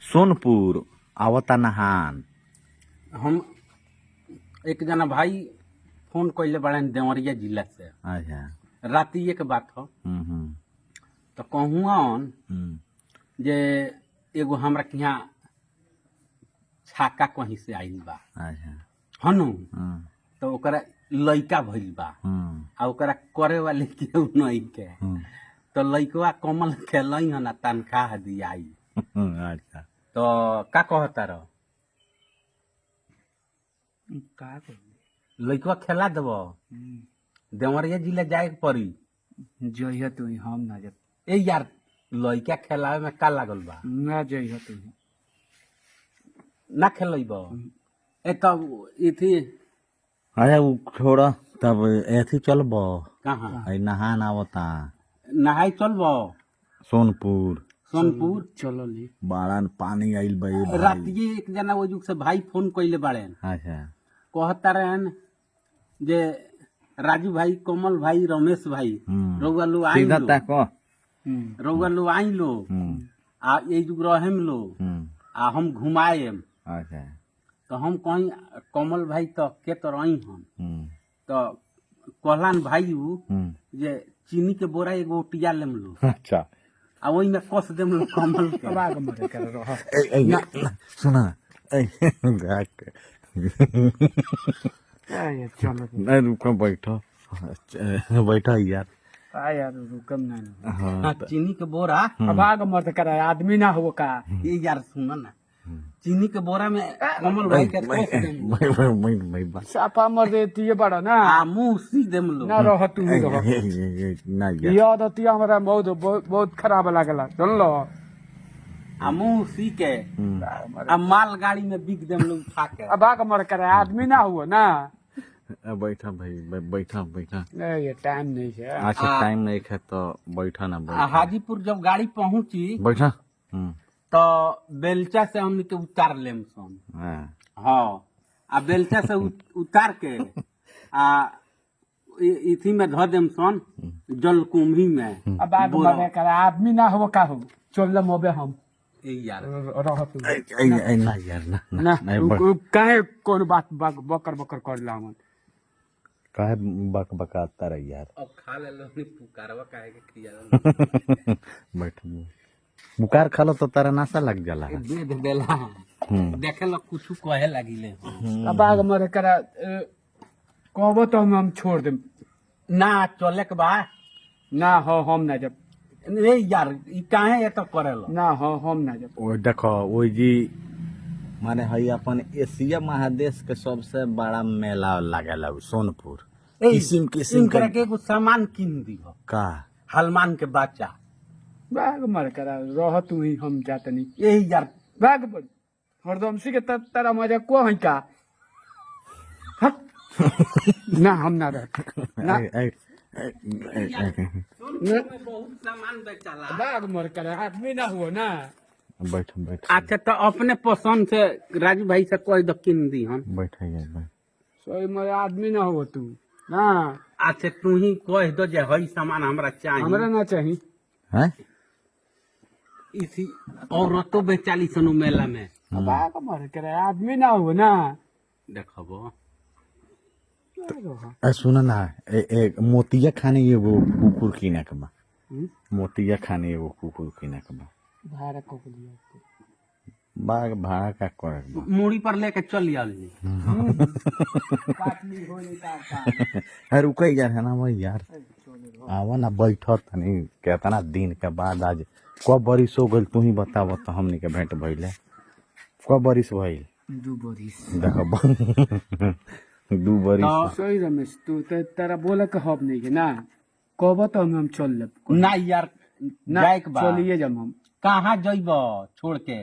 सोनपुर आवता नहान। हम एक जना भाई फोन कइले बड़े देवरिया जिला से। अच्छा। रातिये के बात हो। तो कहूँ जे एगो हमरा के यहाँ छाका कहीं से आइल बा। अच्छा। हनु तो ओकरा लइका भइल बा आ ओकरा करे वाले केहू नहीं के। तो लइकवा कमल खेलई हन तनख्वाह दियाई। अच्छा। तो का कहता रह लइकवा खेला देब देवरिया जिला जाए के पड़ी। जइह तू हम ना जब ए यार लइका खेलावे में का लागल बा। ना जइह तू ना खेलब ए तब इथी अरे वो छोड़ा तब ऐसी चलब कहाँ नहान आवता नहाई चलब सोनपुर। सोनपुर चलो ली बाड़ा पानी आइल बा रातिये एक जना वो जुग से भाई फोन कइले बाड़े अच्छा। कहता रहन जे राजू भाई कमल भाई रमेश भाई रउआ लो आई सीधा लो ताको। रउआ लो आई लो आ ये जुग रहेम लो आ हम घुमाएम। अच्छा। तो हम कहीं कमल भाई तो के तो रही हम तो कहलान भाई उ जे चीनी के बोरा एगो टिया लेम लो अच्छा। आ ओई में कस देम लो कमल के। बाग मरे कर रह सुना आय चलो नहीं रुको बैठो बैठो यार। आ यार रुकम ना हाँ, चीनी के बोरा बाग मत कर आदमी ना हो का ये यार सुनो ना चीनी के बोरा में कमल भाई के कस देम लो मैं साफा मर देती बड़ा ना आ मुंह सी देम लो ना रह तू ही रह ना ये आदत हमरा बहुत बहुत खराब लागला सुन लो आ मुंह सी के आ माल गाड़ी में बिक देम लो उठा के। बाग मर कर आदमी ना हुआ ना बैठा भाई बैठा बैठा। ये टाइम नहीं है अच्छा टाइम नहीं है तो बैठा ना आ बैठा हाजीपुर जब गाड़ी पहुंची बैठा। तो बेलचा से हमने के उतार लेम सन। हाँ आ बेलचा से उतार के आ इथी में धो देम सन जल कुंभी में। बाग मर कर आदमी ना हो का हो चल मोबे हम ए यार रह तू ना यार ना ना काहे कोन बात बकर बकर कर ला मन काहे बक बकाता रह यार। अब खा ले लो पुकारवा काहे के खिया बैठ बुकार खालो तो तारा नासा लग जाला। दूध देला देखे लो कुछ कहे लागिले बाग मरे कर कहबो तो हम छोड़ देम ना चले के बा ना हो हम ना जब ए यार ई काहे ये तो करेलो ना हो हम ना जब ओ देखो वो जी माने हई अपन एशिया महादेश के सबसे बड़ा मेला लागेला सोनपुर। किसिम किसिम करे के एगो सामान किन दिहो का हलमान के बच्चा। बाग मर कर रह तू ही हम जातनी यही यार बाग मर हरदम सी के तारा मजा को है का हट ना हम ना रह ना बहुत सामान बेचाला बाग मर कर आदमी ना हुआ ना बैठ बैठ अच्छा तो अपने पसंद से राजू भाई से कोई दो किन दी हम बैठ यार बैठ। सोई मरे आदमी ना हो तू ना अच्छा तू ही कह दो जे हई सामान हमरा चाहिए हमरा ना चाहिए हैं इसी औरतों बेचाली सनु मेला में बाग मर कर आदमी ना हो ना देखबो सुन ना मोतिया खाने एगो कुकुर किने के बा। मोतिया खाने एगो कुकुर किने के बा। भाड़ा को लिया बाग भाड़ा का करे के बा। मूड़ी पर लेके चल आल जी काटली हो नहीं का अरे रुक यार है ना भाई यार आवा ना बैठ तनी केतना दिन के बाद आज कब बरिस हो गइल तू ही बताव तो हमनी के भेंट भइले कब बरिस भइल। 2 बरिस देखो 2 बरिस सही रमेश तू तेरा बोले के हब नहीं के ना कहबो तो हम चल लेब ना यार जाए के बा चलिए जब हम कहाँ जइबो छोड़ के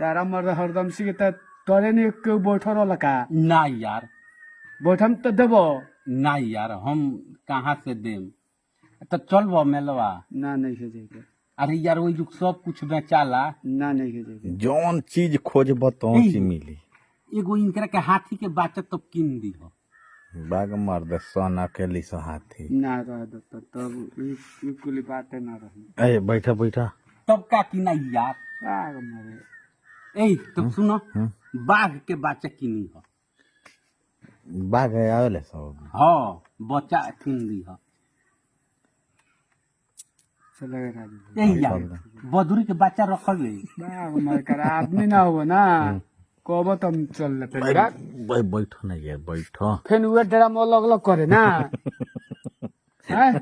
तारा मर हरदम सी के तोरे ने के बैठो रहल का ना यार बैठम तो देबो ना यार हम कहाँ से देम तो चलबो मेलवा ना नहीं है जाके अरे यार वही जो सब कुछ बेचाला ना नहीं है जाके जौन चीज खोजब तो चीज मिली। एगो इनकरा के हाथी के बाचा तब किन दी हो बाग मार दे सन अकेली से हाथी ना रह दो तब कुली बात ना रही ए बैठा बैठा तब का किना यार बाग मरे ए तो सुनो बाघ के बच्चा किनी हो बाघ है आवेले सब हाँ बच्चा किन दी हो चले राजू यही यार बदुरी के बच्चा रखल ले बा हमारे कर आदमी ना हो ना कब तुम चल ले पेगा बैठो ना यार बैठो फिर वे डेरा में अलग अलग करे ना हैं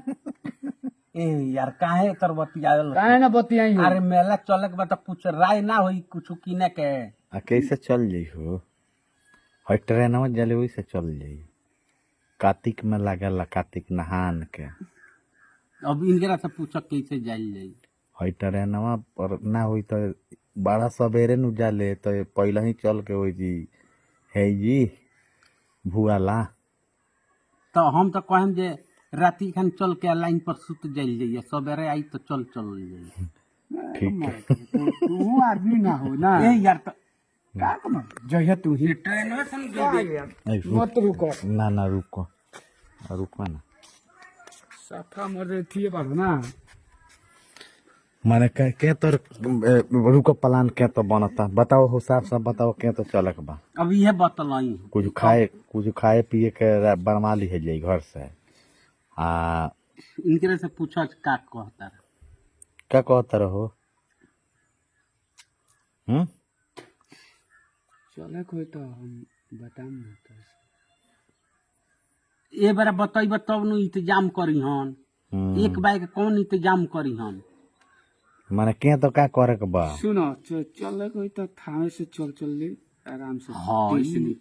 ए यार काहे तर बतियाल काहे ना बतियाई हो अरे मेला चले के बाद कुछ राय ना होई कुछ किने के आ कैसे चल जाइ हो हई ट्रेनवा जले वैसे चल जाइ कार्तिक में लागेला कार्तिक नहान के अब इनकरा से पूछ कैसे जाइल जाई हई ट्रेनवा पर ना होई तो बड़ा सवेरे नु जाले तो पहले ही चल के होई जी है जी भुआला तो हम तो कहम जे राती खान चल के लाइन पर सुत जाइल जाइए सवेरे आई तो चल जाइए ठीक तू आदमी ना हो ना ए यार तो का कम जय तू ही ट्रेन में सन दे ऐ, मत रुको ना ना रुको रुको ना सफा मर थी बाबू ना माने के तो रुको प्लान के तो बनता बताओ हिसाब से बताओ के तो चलक बा अब ये बतलाई कुछ खाए पिए के बनवा ली है जाई घर से आ इनकरे से पूछो का कहता रहे क्या कहता रहो चले कोई तो हम बताम ना तो ए बार बताइब तब नु इंतजाम करी हन एक बाइक कौन इंतजाम करी हन माने के तो का करे के बा सुनो चले कोई तो थामे से चल चल ले आराम से हाँ, तीस नहीं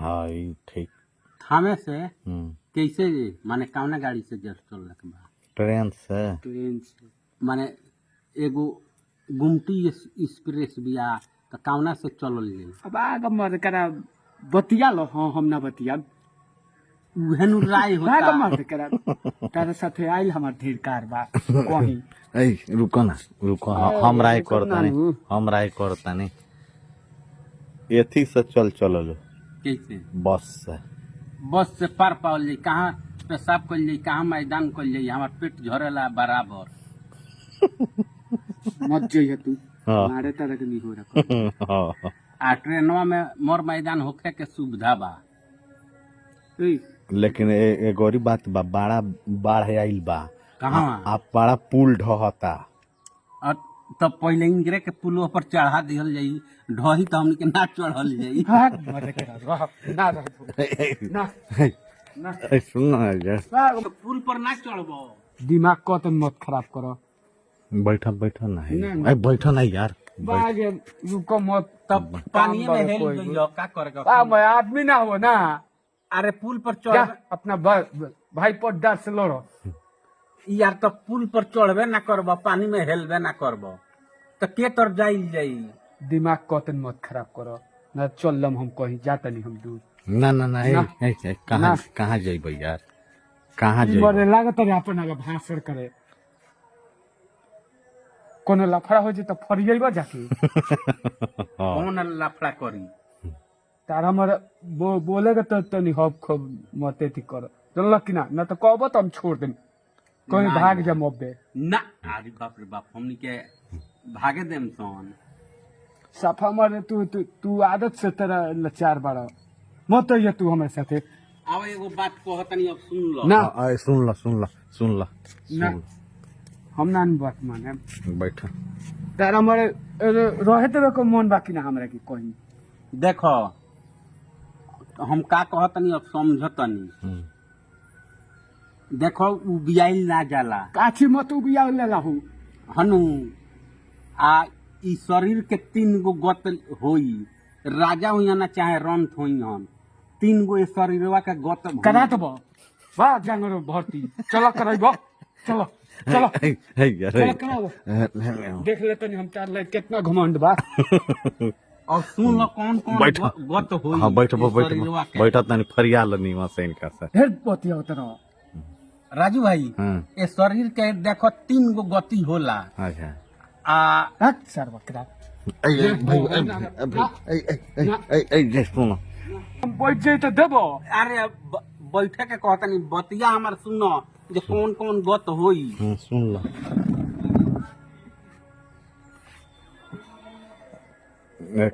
हाँ ई ठीक थामे से कैसे माने कौना गाड़ी से जल चल बा ट्रेन से ट्रेन से माने एगो गुमटी एक्सप्रेस बिया तो कौना से चलल जाई अब आग मर करा बतिया लो हाँ हम ना बतिया उहे नु राय आग होता मर करा तारे साथे आइल हमार ढेर कार बा कहीं ए रुको ना रुको हम राय करता नहीं हम राय करता नहीं एथी से चल चलो कैसे बस से पार पावल जाई कहाँ पेशाब कल जाई कहाँ मैदान कल जाई हमार पेट झरेला बराबर मत जाइए तू हाँ। मारे तरह के नहीं हो रखा हाँ आ ट्रेनवा में मोर मैदान होखे के सुविधा बा ए, लेकिन एगोरी बात बा बड़ा बाढ़ आइल बा कहाँ आ बड़ा पुल ढहता और तब पहले इंगरे के पुलों पर चढ़ा दिहल जाई ढही तो हमनी के ना चढ़ल जाई भाग मर करा रह ना रह ना ना ए सुन ना यार भाग पुल पर ना चढ़बो दिमाग को तो मत खराब करो बैठा बैठा ना है ना, ए बैठा ना यार भाग रुको मत तब पानी में हेल गइयो का करेगा आ मैं आदमी ना हो ना अरे पुल पर जा चढ़ अपना भाई पर डर से लड़ो यार तो पुल पर चढ़बे ना करबो पानी में हेलबे ना करबो तो के तर जाइल जाई दिमाग को तो मत खराब करो ना चलम हम कहीं जाता नहीं हम दूर ना ना ना ना। कहाँ ना। कहाँ जाइबे यार कहाँ मरे जाइबे लागत है अपन आगे भाषण करे कोनो लफड़ा हो जाए तो फरियबा जाके कौन लफड़ा करी तारा मर बोलेगा तो नहीं हब खूब मते थी करो चल कि ना तो कहबो तो हम छोड़ देम कहीं ना, भाग जा मोबे ना अरे बाप रे बाप हमनी के भागे देम सन सफा मरे तू आदत से तेरा लाचार बड़ा मत ये तू हमारे साथे अब एगो बात कहतनी अब सुन लो ना सुन ला ना हम ना बात माने बैठा तारा मरे रहे तो को मन बाकी ना हमरा की कहीं देखो हम का कहतनी अब समझतनी देखो उ बियाइल ना जाला काठी मत उबिया लेला हूँ हनु आ ई शरीर के 3 गो गत होई राजा हुई ना चाहे रंत हुई हन 3 गो शरीरवा के गत करा तो वाह जांगरो भर्ती चलो कराइबो चलो चलो चलो कराओ देख लेते नहीं हम चार लाइट कितना घमंड बा और सुन लो कौन कौन बैठो। गत होई हाँ बैठो ई शरीरवा के। बैठा तनी फरिया लनी वहां से इनका से हेड पतिया उतरो राजू भाई हाँ। ये शरीर के देखो 3 गो गति होला अच्छा आ हट सर बकरा सुनो हम बैठ जाए तो देबो अरे बैठे के कहतनी बतिया हमार सुनो जे कौन कौन गत होई सुन लो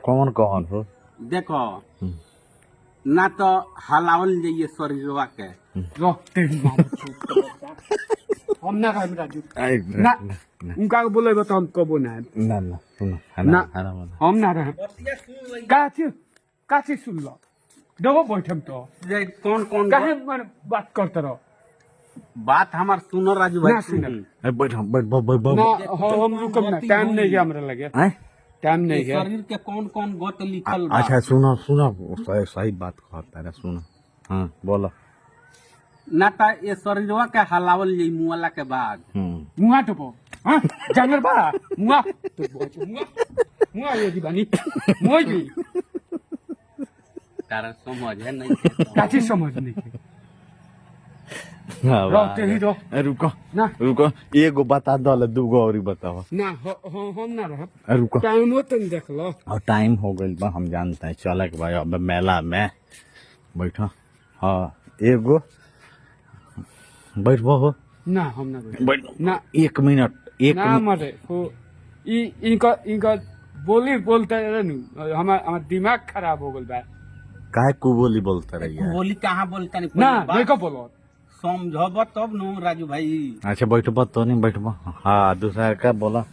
कौन कौन हो देखो ना तो हलावल जाइए शरीरवा के रो तेरी मार हम ना रहे राजू ना उनका को बोले तो हम कबो ना आएब। ना ना सुनो ना खाना बना हम ना रहे काची सुन लो दो बैठम तो जे कौन कौन काहे मन बात करते रहो बात हमार सुनो राजू भाई ना सुनो। बैठ बैठ ना हम रुकम ना टाइम नहीं है हमरा लगे टाइम नहीं है शरीर के कौन कौन गोत लिखल बा अच्छा सुनो सुनो सही बात कहता है सुनो हाँ बोलो ना ता ये शरीरवा के हलावल जाई मुआला के बाद मुआ तो पो हां जानवर बा मुआ तो बोच मुआ ये दीवानी मोई भी तारा समझ है नहीं काची समझ नहीं रहते ही रहो। रुको ना रुको एगो बता दो दूगो और बताओ ना हम ना रह रुको टाइम तो देख लो और टाइम हो गई बा हम जानते हैं चल के भाई अब मेला में बैठो हाँ एगो बैठबो हो ना हम ना बैठ ना 1 मिनट ना मरे हो इनका बोली बोलते रहे नु हमारा दिमाग खराब हो गल बा काहे को बोली बोलते रहिए बोली कहाँ बोलता नहीं ना देखो बोलो समझब तब न राजू भाई अच्छा बैठबो तो नहीं बैठबो हाँ दूसरा का बोला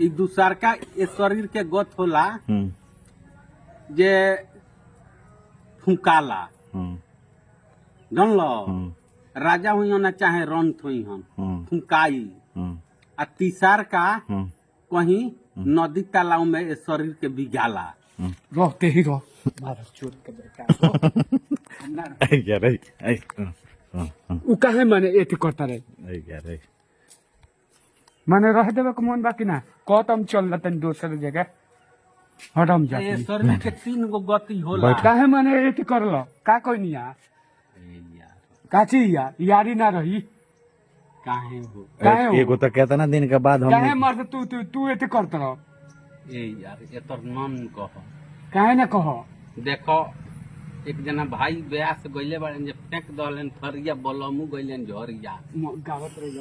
ई दूसर का ये शरीर के गोत होला जे फुकाला जान लो राजा हुई ना चाहे रंत हुई हन फुकाई आ तीसर का कहीं नदी तालाब में ये शरीर के बिगाला रहते ही रहो मारा चोट के बेटा यार उ काहे माने एति करता रहे यार माने रह देवे के मन बाकी ना कहतम चल तन दोसर जगह हटम जा ये शरीर के 3 गो गति होला काहे माने एति करलो का कोई नहीं यार काची यार यारी ना रही काहे हो काहे हो एगो तो कहता ना दिन के बाद काहे हम मर्द तू एति करत रहो ए यार ये तो नन कह काहे ना कहो देखो एक जना भाई ब्याह से गइले बाड़न जे फेंक दहलन फरिया बलमू गइलन झरिया गावत रही